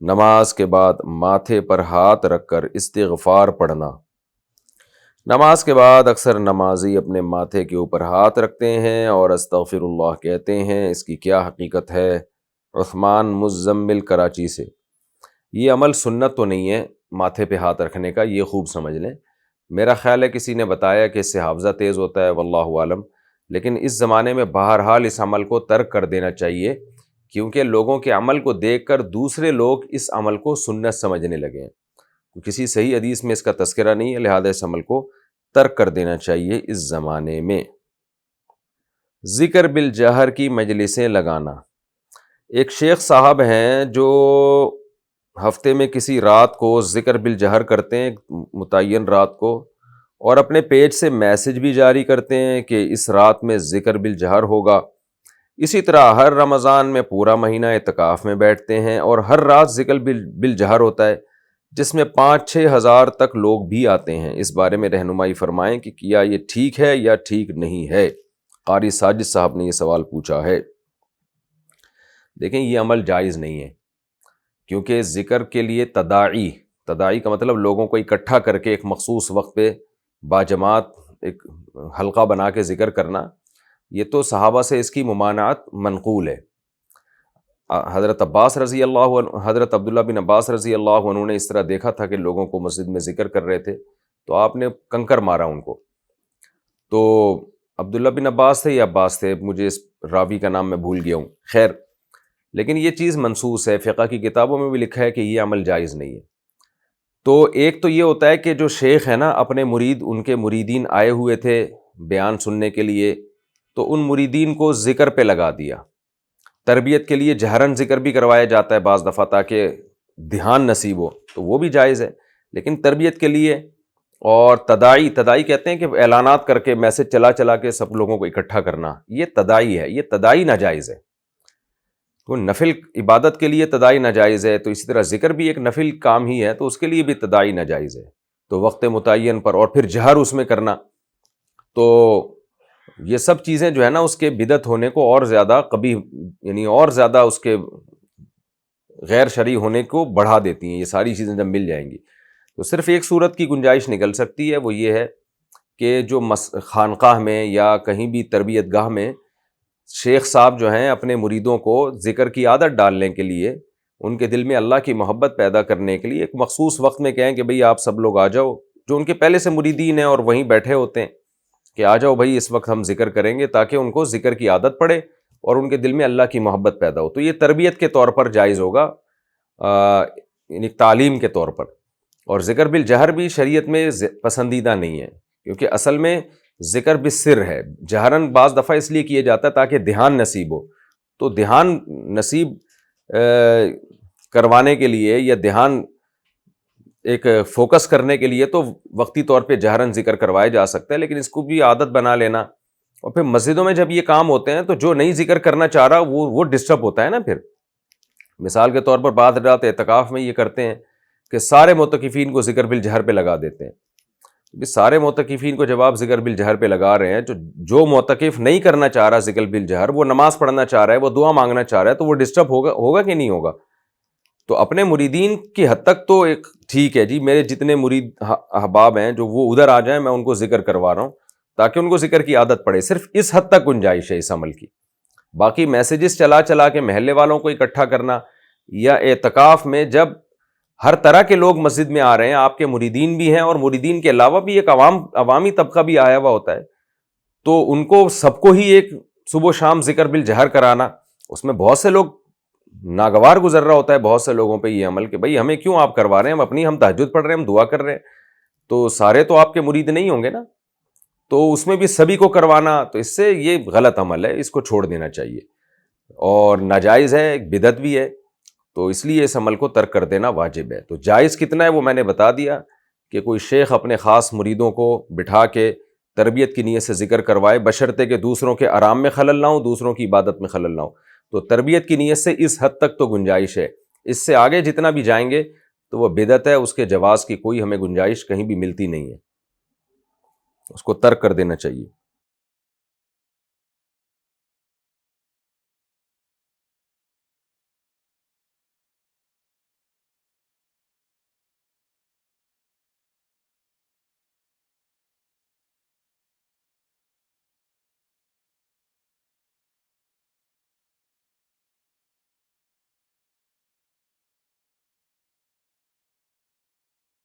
نماز کے بعد ماتھے پر ہاتھ رکھ کر استغفار پڑھنا۔ نماز کے بعد اکثر نمازی اپنے ماتھے کے اوپر ہاتھ رکھتے ہیں اور استغفر اللہ کہتے ہیں۔ اس کی کیا حقیقت ہے؟ عثمان مزمل کراچی سے۔ یہ عمل سنت تو نہیں ہے ماتھے پہ ہاتھ رکھنے کا، یہ خوب سمجھ لیں۔ میرا خیال ہے کسی نے بتایا کہ اس سے حافظہ تیز ہوتا ہے، واللہ عالم، لیکن اس زمانے میں بہرحال اس عمل کو ترک کر دینا چاہیے، کیونکہ لوگوں کے عمل کو دیکھ کر دوسرے لوگ اس عمل کو سنت سمجھنے لگے ہیں۔ کسی صحیح حدیث میں اس کا تذکرہ نہیں ہے، لہذا اس عمل کو ترک کر دینا چاہیے اس زمانے میں۔ ذکر بالجہر کی مجلسیں لگانا۔ ایک شیخ صاحب ہیں جو ہفتے میں کسی رات کو ذکر بالجہر کرتے ہیں، متعین رات کو، اور اپنے پیج سے میسج بھی جاری کرتے ہیں کہ اس رات میں ذکر بالجہر ہوگا۔ اسی طرح ہر رمضان میں پورا مہینہ اعتکاف میں بیٹھتے ہیں اور ہر رات ذکر بالجہر ہوتا ہے، جس میں 5-6 ہزار تک لوگ بھی آتے ہیں۔ اس بارے میں رہنمائی فرمائیں کہ کیا یہ ٹھیک ہے یا ٹھیک نہیں ہے؟ قاری ساجد صاحب نے یہ سوال پوچھا ہے۔ دیکھیں، یہ عمل جائز نہیں ہے، کیونکہ ذکر کے لیے تداعی کا مطلب لوگوں کو اکٹھا کر کے ایک مخصوص وقت پہ باجماعت ایک حلقہ بنا کے ذکر کرنا، یہ تو صحابہ سے اس کی ممانعت منقول ہے۔ حضرت عبداللہ بن عباس رضی اللہ عنہ نے اس طرح دیکھا تھا کہ لوگوں کو مسجد میں ذکر کر رہے تھے، تو آپ نے کنکر مارا ان کو۔ تو عبداللہ بن عباس تھے یا عباس تھے، مجھے اس راوی کا نام میں بھول گیا ہوں، خیر، لیکن یہ چیز منسوس ہے، فقہ کی کتابوں میں بھی لکھا ہے کہ یہ عمل جائز نہیں ہے۔ تو ایک تو یہ ہوتا ہے کہ جو شیخ ہے نا، اپنے مرید، ان کے مریدین آئے ہوئے تھے بیان سننے کے لیے، تو ان مریدین کو ذکر پہ لگا دیا۔ تربیت کے لیے جہرن ذکر بھی کروایا جاتا ہے بعض دفعہ تاکہ دھیان نصیب ہو، تو وہ بھی جائز ہے، لیکن تربیت کے لیے اور تداعی کہتے ہیں کہ اعلانات کر کے میسج چلا کے سب لوگوں کو اکٹھا کرنا، یہ تداعی ہے، یہ تداعی ناجائز ہے۔ تو نفل عبادت کے لیے تداعی ناجائز ہے، تو اسی طرح ذکر بھی ایک نفل کام ہی ہے، تو اس کے لیے بھی تداعی ناجائز ہے۔ تو وقت متعین پر اور پھر جہر اس میں کرنا، تو یہ سب چیزیں جو ہے نا اس کے بدعت ہونے کو اور زیادہ قبیح، یعنی اور زیادہ اس کے غیر شرعی ہونے کو بڑھا دیتی ہیں۔ یہ ساری چیزیں جب مل جائیں گی تو صرف ایک صورت کی گنجائش نکل سکتی ہے، وہ یہ ہے کہ جو خانقاہ میں یا کہیں بھی تربیت گاہ میں شیخ صاحب جو ہیں اپنے مریدوں کو ذکر کی عادت ڈالنے کے لیے، ان کے دل میں اللہ کی محبت پیدا کرنے کے لیے ایک مخصوص وقت میں کہیں کہ بھئی آپ سب لوگ آ جاؤ، جو ان کے پہلے سے مریدین ہیں اور وہیں بیٹھے ہوتے ہیں، کہ آ جاؤ بھائی اس وقت ہم ذکر کریں گے، تاکہ ان کو ذکر کی عادت پڑے اور ان کے دل میں اللہ کی محبت پیدا ہو۔ تو یہ تربیت کے طور پر جائز ہوگا، یعنی تعلیم کے طور پر۔ اور ذکر بالجہر بھی شریعت میں پسندیدہ نہیں ہے، کیونکہ اصل میں ذکر بالسر ہے۔ جہرن بعض دفعہ اس لیے کیا جاتا ہے تاکہ دھیان نصیب ہو، تو دھیان نصیب کروانے کے لیے یا دھیان ایک فوکس کرنے کے لیے تو وقتی طور پہ جہرن ذکر کروایا جا سکتا ہے، لیکن اس کو بھی عادت بنا لینا، اور پھر مسجدوں میں جب یہ کام ہوتے ہیں تو جو نہیں ذکر کرنا چاہ رہا وہ ڈسٹرب ہوتا ہے نا۔ پھر مثال کے طور پر بعض رات اعتکاف میں یہ کرتے ہیں کہ سارے معتکفین کو ذکر بالجہر پہ لگا دیتے ہیں۔ سارے معتکفین کو جب آپ ذکر بالجہر پہ لگا رہے ہیں، جو معتکف نہیں کرنا چاہ رہا ذکر بالجہر، وہ نماز پڑھنا چاہ رہا ہے، وہ دعا مانگنا چاہ رہا ہے، تو وہ ڈسٹرب ہوگا کہ نہیں ہوگا؟ تو اپنے مریدین کی حد تک تو ایک ٹھیک ہے جی، میرے جتنے مرید احباب ہیں جو وہ ادھر آ جائیں، میں ان کو ذکر کروا رہا ہوں تاکہ ان کو ذکر کی عادت پڑے، صرف اس حد تک گنجائش ہے اس عمل کی۔ باقی میسیجز چلا کے محلے والوں کو اکٹھا کرنا، یا اعتکاف میں جب ہر طرح کے لوگ مسجد میں آ رہے ہیں، آپ کے مریدین بھی ہیں اور مریدین کے علاوہ بھی ایک عوامی طبقہ بھی آیا ہوا ہوتا ہے، تو ان کو سب کو ہی ایک صبح و شام ذکر بالجہر کرانا، اس میں بہت سے لوگ ناگوار گزر رہا ہوتا ہے، بہت سے لوگوں پہ یہ عمل کہ بھئی ہمیں کیوں آپ کروا رہے ہیں، ہم تہجد پڑھ رہے ہیں، ہم دعا کر رہے ہیں، تو سارے تو آپ کے مرید نہیں ہوں گے نا، تو اس میں بھی سبھی کو کروانا، تو اس سے یہ غلط عمل ہے، اس کو چھوڑ دینا چاہیے، اور ناجائز ہے، ایک بدعت بھی ہے، تو اس لیے اس عمل کو ترک کر دینا واجب ہے۔ تو جائز کتنا ہے وہ میں نے بتا دیا، کہ کوئی شیخ اپنے خاص مریدوں کو بٹھا کے تربیت کی نیت سے ذکر کروائے، بشرطے کہ دوسروں کے آرام میں خلل نہ ہو، دوسروں کی عبادت میں خلل نہ ہو، تو تربیت کی نیت سے اس حد تک تو گنجائش ہے۔ اس سے آگے جتنا بھی جائیں گے تو وہ بدعت ہے، اس کے جواز کی کوئی ہمیں گنجائش کہیں بھی ملتی نہیں ہے، اس کو ترک کر دینا چاہیے۔